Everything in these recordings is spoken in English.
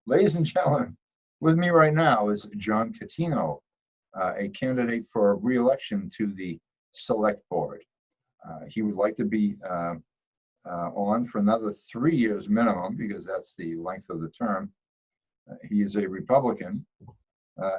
Ladies and gentlemen, with me right now is John Coutinho, a candidate for re-election to the Select Board. He would like to be on for another 3 years minimum, because that's the length of the term. He is a Republican,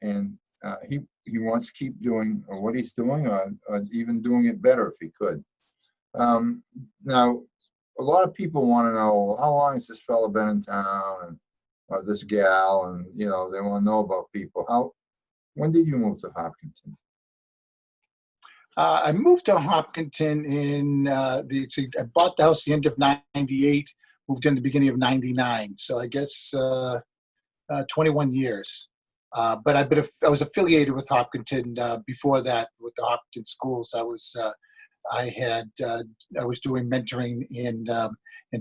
and he wants to keep doing what he's doing, or even doing it better if he could. Now, a lot of people want to know, how long has this fellow been in town, and or this gal, and they want to know about people. When did you move to Hopkinton? I moved to Hopkinton in I bought the house at the end of '98, moved in the beginning of '99. So I guess 21 years. But I was affiliated with Hopkinton before that with the Hopkinton schools. I was doing mentoring in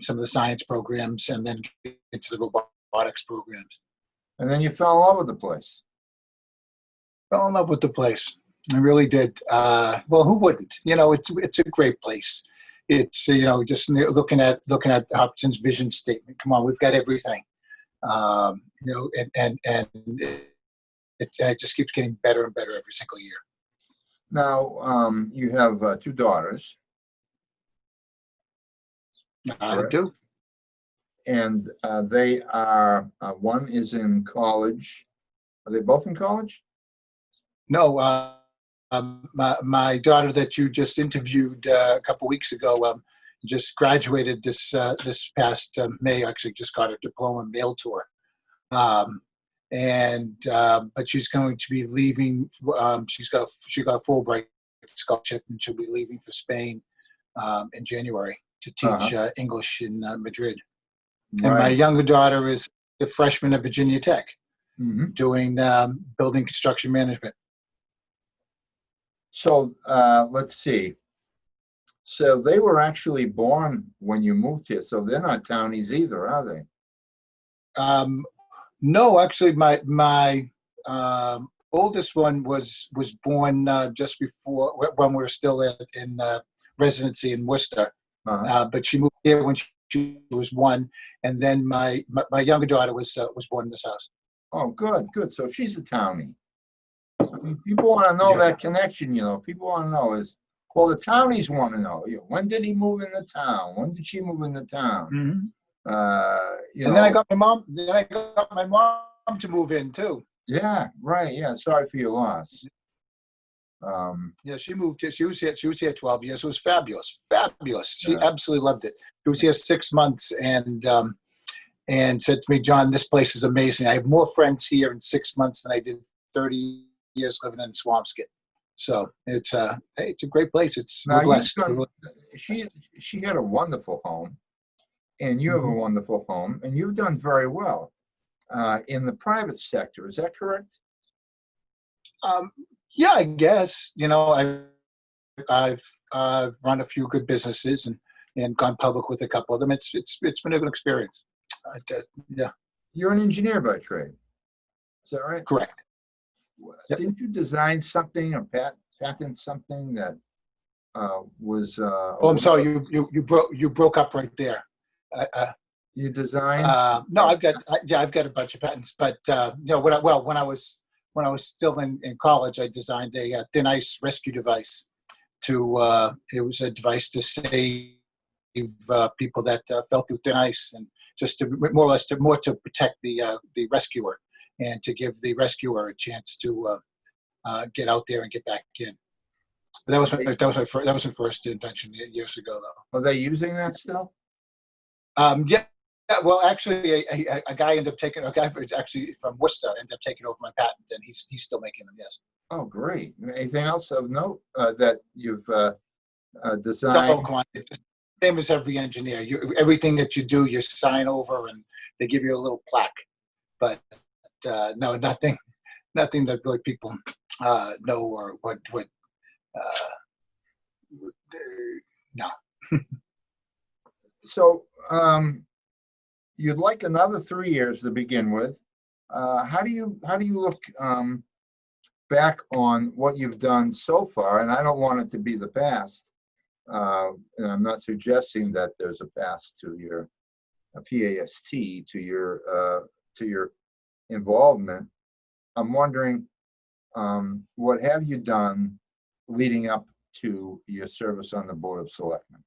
some of the science programs, and then into the robotics programs. And then you fell in love with the place. Fell in love with the place. I really did. Well, who wouldn't? It's a great place. It's just looking at Hopkinson's vision statement. Come on, we've got everything. And it just keeps getting better and better every single year. Now, you have 2 daughters. I do. And they are, one is in college. Are they both in college? No, my daughter that you just interviewed a couple weeks ago just graduated this past May. Actually, just got her diploma mailed to her. But she's going to be leaving. She got a Fulbright scholarship, and she'll be leaving for Spain in January to teach English in Madrid. Right. And my younger daughter is a freshman at Virginia Tech, doing building construction management. So let's see. So they were actually born when you moved here. So they're not townies either, are they? No, actually, my oldest one was born just before, when we were still in residency in Worcester. But she moved here when she was 1, and then my younger daughter was born in this house. Oh, good. So she's a townie. I mean, people want to know that connection. People want to know the townies want to know. When did he move into town? When did she move into town? Mm-hmm. Then I got my mom. Then I got my mom to move in too. Yeah, right. Yeah, sorry for your loss. Yeah, she moved here. She was here 12 years. It was fabulous. She absolutely loved it. She was here 6 months, and said to me, "John, this place is amazing. I have more friends here in 6 months than I did 30 years living in Swampscott." So it's a great place. We're blessed. She had a wonderful home, and you have a wonderful home, and you've done very well in the private sector. Is that correct? Yeah, I guess. I've run a few good businesses and gone public with a couple of them. It's been a good experience. Yeah. You're an engineer by trade. Is that right? Correct. Didn't you design something or patent something that was? I'm sorry. You broke up right there. You designed? No, I've got a bunch of patents. But when I was still in college, I designed a thin ice rescue device. It was a device to save people that fell through thin ice, and just to more or less to protect the rescuer, and to give the rescuer a chance to get out there and get back in. But that was my first invention years ago, though. Are they using that still? Yeah. Well, actually, a guy actually from Worcester ended up taking over my patent, and he's still making them. Yes. Oh, great! Anything else of note that you've designed? No, same as every engineer. Everything that you do, you sign over, and they give you a little plaque. But no, nothing that really people know or what. No. So you'd like another 3 years to begin with. How do you look back on what you've done so far? And I don't want it to be the past. And I'm not suggesting that there's a past to your PAST to your to your involvement, I'm wondering, what have you done leading up to your service on the Board of Selectmen?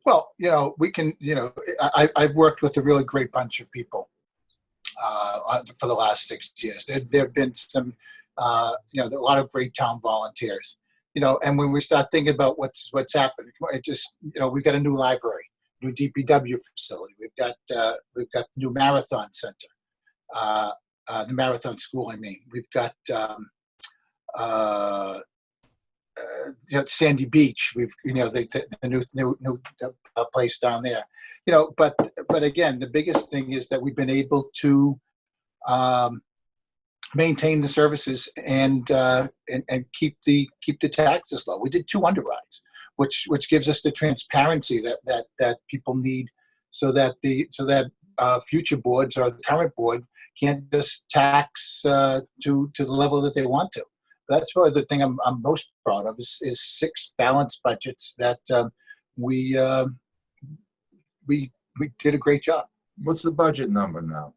Well, we can, I've worked with a really great bunch of people for the last 6 years. There have been some, a lot of great town volunteers, and when we start thinking about what's happened, it just, we've got a new library, new DPW facility. We've got the new marathon center, the marathon school. I mean, we've got, Sandy Beach. We've the new place down there. But again, the biggest thing is that we've been able to maintain the services and keep the taxes low. We did 2 underrides, which gives us the transparency that people need, so that future boards or the current board can't just tax to the level that they want to. That's probably the thing I'm most proud of is 6 balanced budgets that we did a great job. What's the budget number now?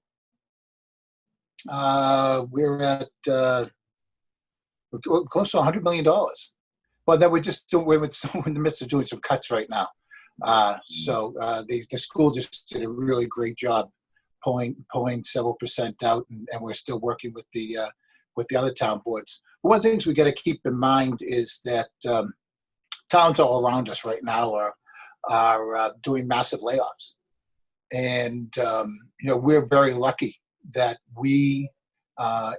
We're at we're close to $100 million. Well, then we're in the midst of doing some cuts right now. So the school just did a really great job pulling several percent out, and we're still working with the other town boards. One of the things we got to keep in mind is that towns all around us right now are doing massive layoffs, and we're very lucky that we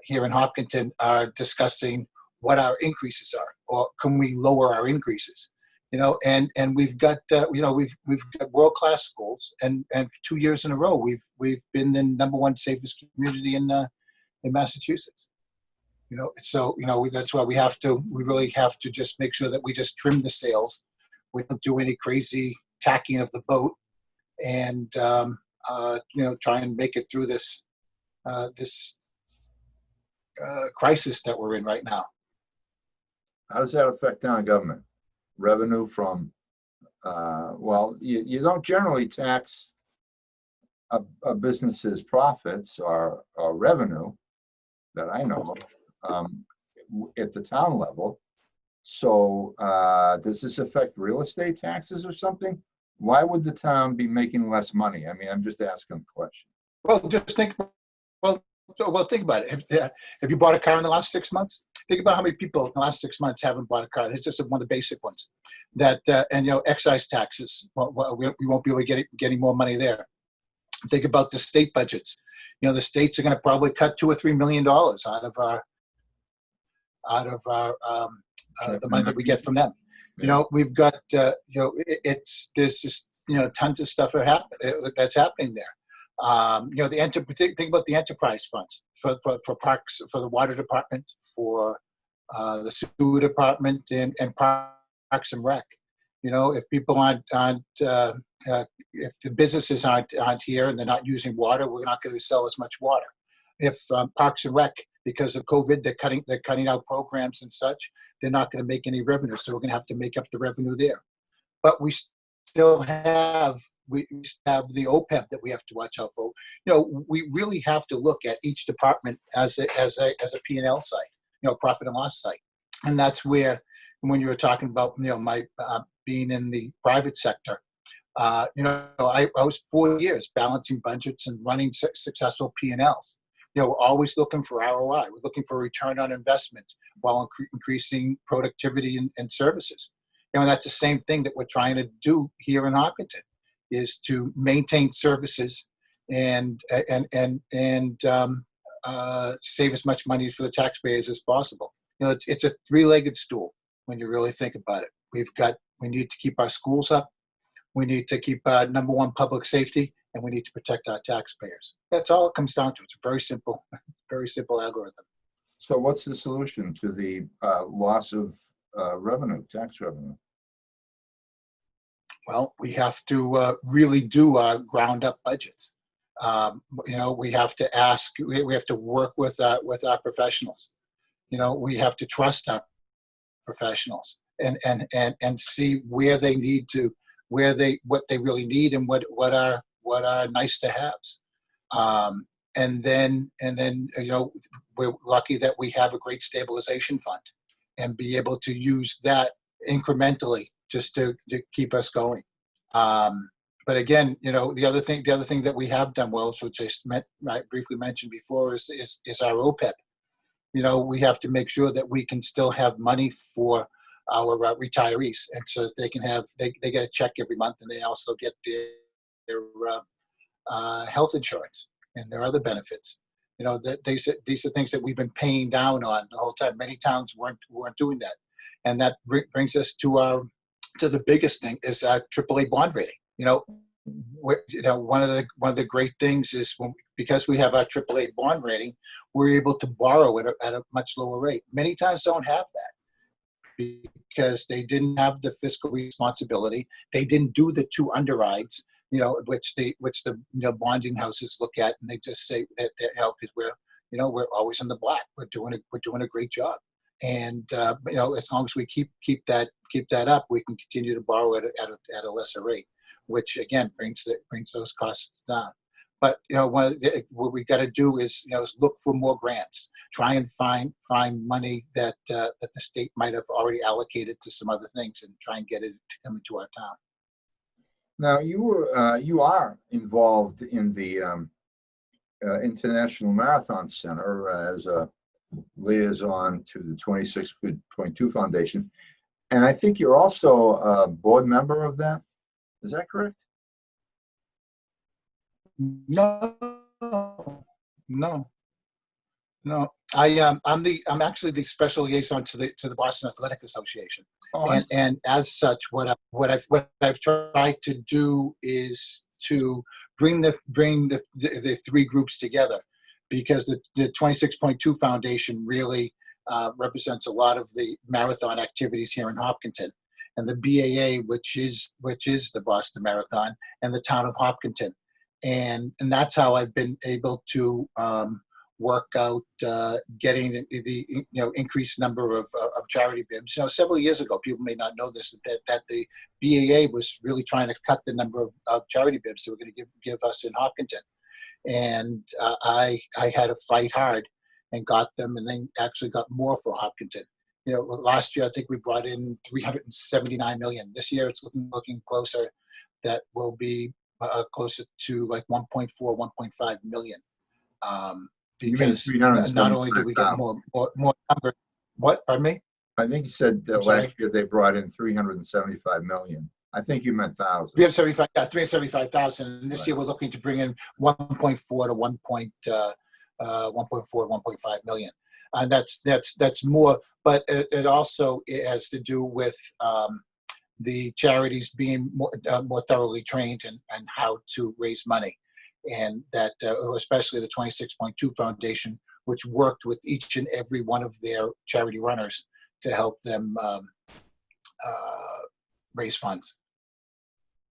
here in Hopkinton are discussing what our increases are, or can we lower our increases? And we've got we've got world-class schools, and for 2 years in a row we've been the #1 safest community in Massachusetts. So that's why we really have to just make sure that we just trim the sails. We don't do any crazy tacking of the boat, and try and make it through this crisis that we're in right now. How does that affect town government? Revenue from, you don't generally tax a business's profits or revenue that I know of at the town level. So does this affect real estate taxes or something? Why would the town be making less money? I mean, I'm just asking the question. Well, just think. Well, think about it. Have you bought a car in the last 6 months? Think about how many people in the last 6 months haven't bought a car. It's just one of the basic ones. That and excise taxes. Well, we won't be able to get any more money there. Think about the state budgets. The states are going to probably cut $2 or $3 million out of our the money that we get from them. We've got there's just tons of stuff that's happening there. Think about the enterprise funds for parks, for the water department, for the sewer department, and Parks and Rec. If people aren't if the businesses aren't here and they're not using water, we're not going to sell as much water. If Parks and Rec, because of COVID, they're cutting out programs and such, they're not going to make any revenue. So we're going to have to make up the revenue there. But we still have the OPEB that we have to watch out for. We really have to look at each department as a P&L site, profit and loss site, and that's where, when you were talking about my being in the private sector, I was 4 years balancing budgets and running successful P&Ls. We're always looking for ROI. We're looking for return on investment while increasing productivity and services. And that's the same thing that we're trying to do here in Hopkinton, is to maintain services and save as much money for the taxpayers as possible. It's a 3-legged stool when you really think about it. We need to keep our schools up. We need to keep #1 public safety, and we need to protect our taxpayers. That's all it comes down to. It's a very simple algorithm. So what's the solution to the loss of revenue, tax revenue? Well, we have to really do our ground up budgets. We have to ask. We have to work with our professionals. We have to trust our professionals and see where they need to, what they really need, and what what are nice to haves. And then, we're lucky that we have a great stabilization fund and be able to use that incrementally just to keep us going. But again, the other thing that we have done well, which I briefly mentioned before, is our OPEB. We have to make sure that we can still have money for our retirees, and so that they can they get a check every month, and they also get their health insurance and their other benefits. These are things that we've been paying down on the whole time. Many towns weren't doing that, and that brings us to the biggest thing is our AAA bond rating. One of the great things is because we have our AAA bond rating, we're able to borrow at a much lower rate. Many towns don't have that because they didn't have the fiscal responsibility. They didn't do the 2 underrides, which the bonding houses look at, and they just say that because we're always in the black. We're doing a great job, and as long as we keep that up, we can continue to borrow at a lesser rate, which again brings those costs down. But what we got to do is look for more grants, try and find money that the state might have already allocated to some other things, and try and get it to come into our town. Now you are involved in the International Marathon Center as a liaison to the 26.2 Foundation, and I think you're also a board member of that. Is that correct? No. I'm actually the special liaison to the Boston Athletic Association, and as such, what I've tried to do is to bring the 3 groups together, because the 26.2 Foundation really represents a lot of the marathon activities here in Hopkinton, and the BAA, which is the Boston Marathon, and the town of Hopkinton. And that's how I've been able to work out getting the increased number of charity bibs. Several years ago, people may not know this, that the BAA was really trying to cut the number of charity bibs they were going to give us in Hopkinton. And I had to fight hard and got them, and then actually got more for Hopkinton. Last year I think we brought in $379 million. This year it's looking closer. That will be closer to like 1.4, 1.5 million. Because not only did we get more numbers. What? Pardon me? I think you said that last year they brought in 375 million. I think you meant thousands. 375,000. And this year we're looking to bring in 1.4 to 1.5 million. And that's more, but it also has to do with the charities being more thoroughly trained and how to raise money, and that especially the 26.2 Foundation, which worked with each and every one of their charity runners to help them raise funds.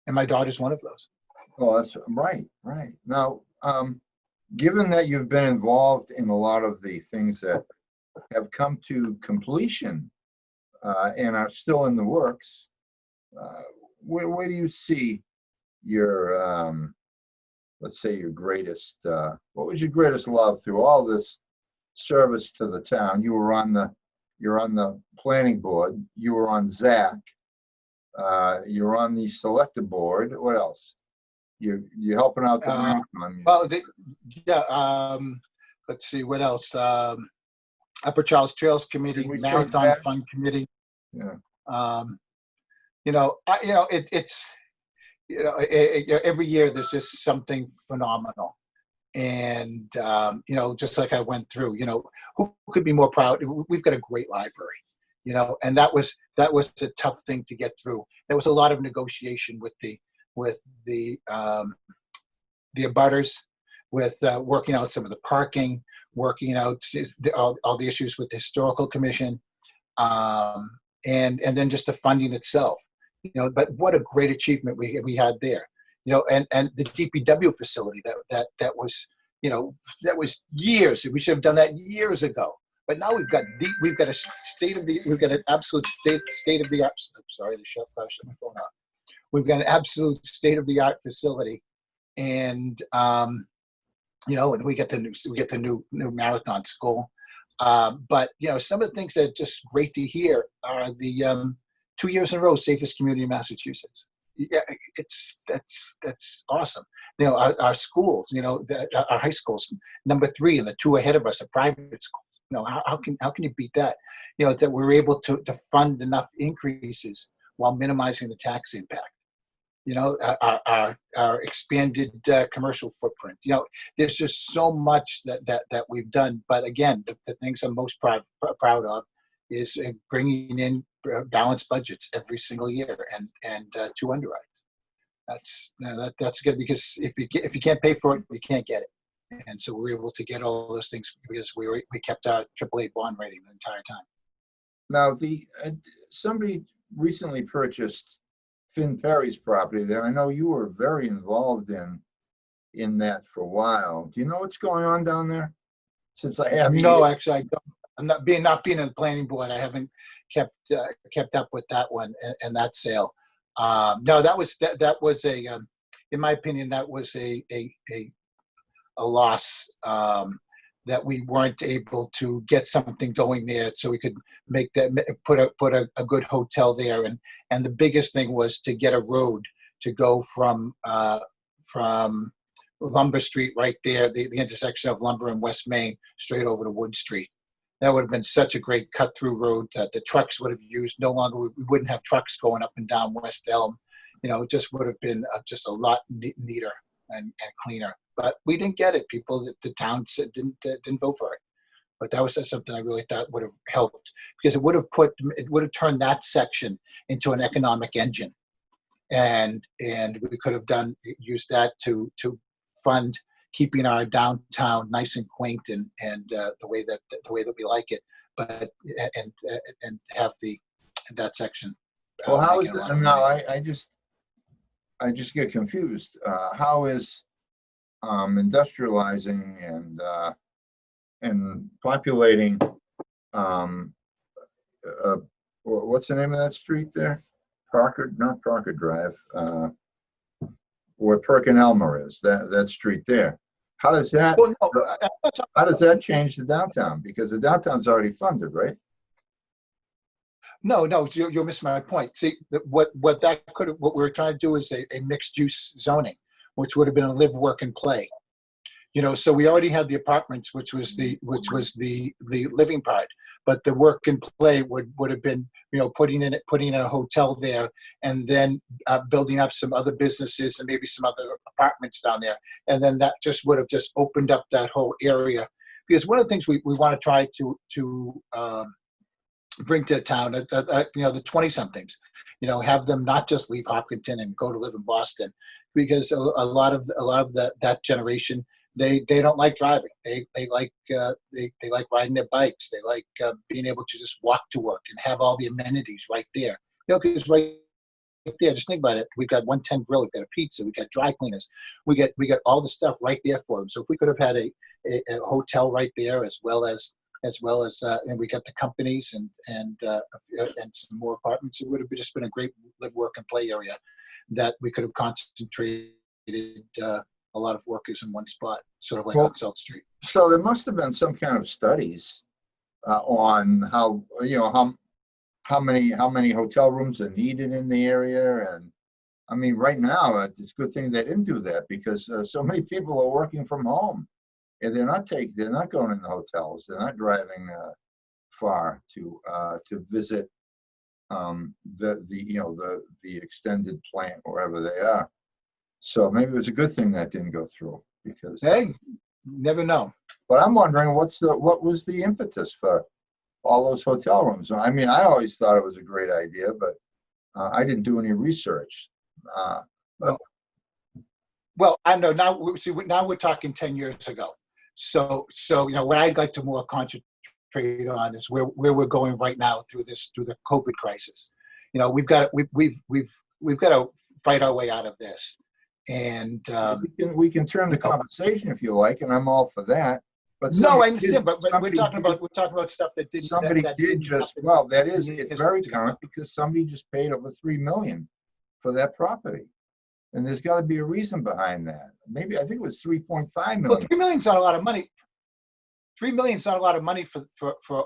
And my daughter's one of those. Oh, that's right. Now, given that you've been involved in a lot of the things that have come to completion and are still in the works, where do you see your, let's say, your greatest, what was your greatest love through all this service to the town? You're on the planning board, you were on ZAC, you're on the selector board. What else? You're helping out the marathon. Well, let's see, what else? Upper Charles Trails Committee, Marathon Fund Committee. Yeah. It's every year there's just something phenomenal, and just like I went through, who could be more proud? We've got a great library, and that was a tough thing to get through. There was a lot of negotiation with the abutters, with working out some of the parking, working out all the issues with the historical commission, and then just the funding itself. But what a great achievement we had there. And the DPW facility that was years. We should have done that years ago. But now we've got an absolute state of the art. Sorry, shut my phone off. We've got an absolute state of the art facility and we get the new marathon school. But some of the things that are just great to hear are the 2 years in a row safest community in Massachusetts. Yeah, that's awesome. Our schools, our high schools, number 3, and the 2 ahead of us are private schools. How can you beat that? That we're able to fund enough increases while minimizing the tax impact. Our expanded commercial footprint. There's just so much that we've done. But again, the things I'm most proud of is bringing in balanced budgets every single year and 2 underwrites. That's good, because if you can't pay for it, you can't get it. And so we're able to get all those things because we kept our AAA bond rating the entire time. Now, somebody recently purchased Finn Perry's property there. I know you were very involved in that for a while. Do you know what's going on down there? Since I have no, actually, I don't. I'm not being in the planning board. I haven't kept up with that one and that sale. No, that was a in my opinion, that was a loss. That we weren't able to get something going there, so we could put a good hotel there, and the biggest thing was to get a road to go from Lumber Street right there, the intersection of Lumber and West Main, straight over to Wood Street. That would have been such a great cut-through road that the trucks would have used. No longer, we wouldn't have trucks going up and down West Elm. It just would have been just a lot neater and cleaner. But we didn't get it. People, the town didn't vote for it. But that was something I really thought would have helped, because it would have turned that section into an economic engine, and we could have used that to fund keeping our downtown nice and quaint and the way that we like it, but and have that section. Well, how is that? No, I just get confused. How is industrializing and populating what's the name of that street there? Not Parker Drive, where Perk and Elmer is, that street there. How does that change the downtown? Because the downtown's already funded, right? No, you're missing my point. See, what we were trying to do is a mixed use zoning, which would have been a live, work, and play. So we already had the apartments, which was the living part, but the work and play would have been, putting in a hotel there, and then building up some other businesses and maybe some other apartments down there, and then that just would have just opened up that whole area. Because one of the things we want to try to bring to town, the 20-somethings, have them not just leave Hopkinton and go to live in Boston, because a lot of that generation, they don't like driving. They like riding their bikes. They like being able to just walk to work and have all the amenities right there. Because right there, just think about it. We've got 110 Grill, we've got a pizza, we've got dry cleaners, we got all the stuff right there for them. So if we could have had a hotel right there, as well as and we got the companies and some more apartments, it would have just been a great live, work, and play area that we could have concentrated a lot of workers in one spot, sort of like on South Street. So there must have been some kind of studies on how many hotel rooms are needed in the area, and I mean, right now it's a good thing they didn't do that, because so many people are working from home, and they're not going in the hotels, they're not driving far to visit the extended plant wherever they are. So maybe it was a good thing that didn't go through, because hey, never know. But I'm wondering what was the impetus for all those hotel rooms? I mean, I always thought it was a great idea, but I didn't do any research. Well, I know now. Now we're talking 10 years ago. So what I'd like to more concentrate on is where we're going right now through the COVID crisis. We've got to fight our way out of this. And we can turn the conversation if you like, and I'm all for that. But no, I understand. But we're talking about stuff that didn't. Somebody did just well. That is, it's very current, because somebody just paid over $3 million for that property, And there's got to be a reason behind that. Maybe, I think it was 3.5 Well, million. 3 million's not a lot of money. 3 million's not a lot of money for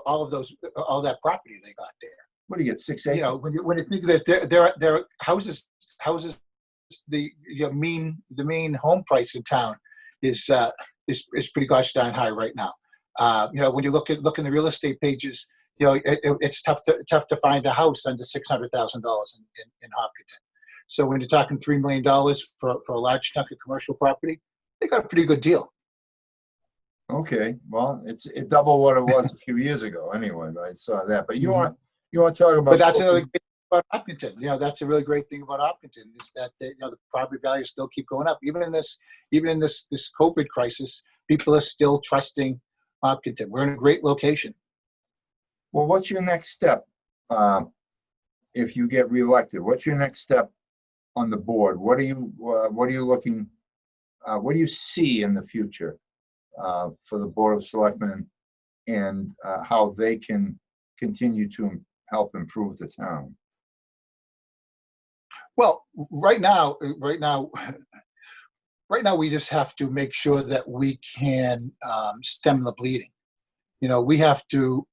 all of those, all that property they got there. What do you get, 6 acres? You know, when you think of this, there are houses, the mean home price in town is pretty gosh darn high right now. You know, when you look in the real estate pages, you know, it's tough to find a house under $600,000 in Hopkinton. So when you're talking $3 million for a large chunk of commercial property, they got a pretty good deal. Okay, well, it's double what it was a few years ago anyway. I saw that. But you want to talk about? But that's another great thing about Hopkinton. You know, that's a really great thing about Hopkinton is that you know, the property values still keep going up. Even in this COVID crisis, people are still trusting Hopkinton. We're in a great location. Well, what's your next step if you get reelected? What's your next step on the board? What are you looking? What do you see in the future for the Board of Selectmen and how they can continue to help improve the town? Well, right now, we just have to make sure that we can stem the bleeding. You know, we have to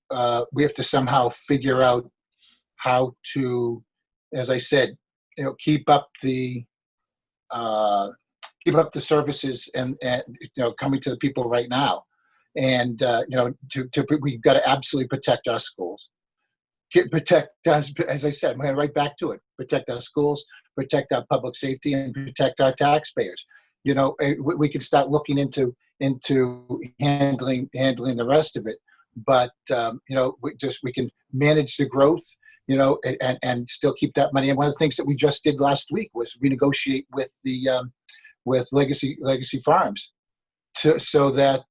somehow figure out how to, as I said, you know, keep up the services and you know, coming to the people right now, and you know, we've got to absolutely protect our schools. Protect us, as I said, I'm going right back to it. Protect our schools, protect our public safety, and protect our taxpayers. You know, we can start looking into handling the rest of it, but you know, we can manage the growth, you know, and still keep that money. And one of the things that we just did last week was renegotiate with the with Legacy Farms so that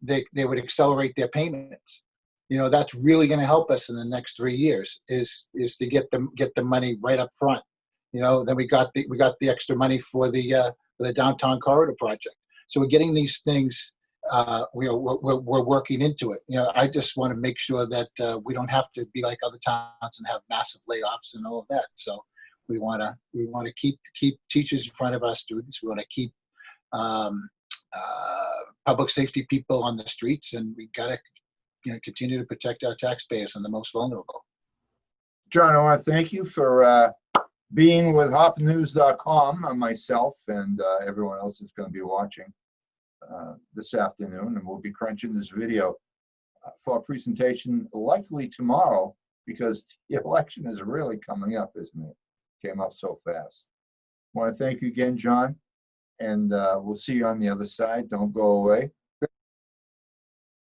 they would accelerate their payments. You know, that's really going to help us in the next 3 years is to get the money right up front. You know, then we got the extra money for the downtown corridor project. So we're getting these things. We're working into it. You know, I just want to make sure that we don't have to be like other towns and have massive layoffs and all of that. So we want to keep teachers in front of our students. We want to keep public safety people on the streets, and we got to, you know, continue to protect our taxpayers and the most vulnerable. John, I want to thank you for being with HopNews.com, myself and everyone else that's going to be watching this afternoon, and we'll be crunching this video for a presentation likely tomorrow because the election is really coming up, isn't it? Came up so fast. I want to thank you again, John, and we'll see you on the other side. Don't go away.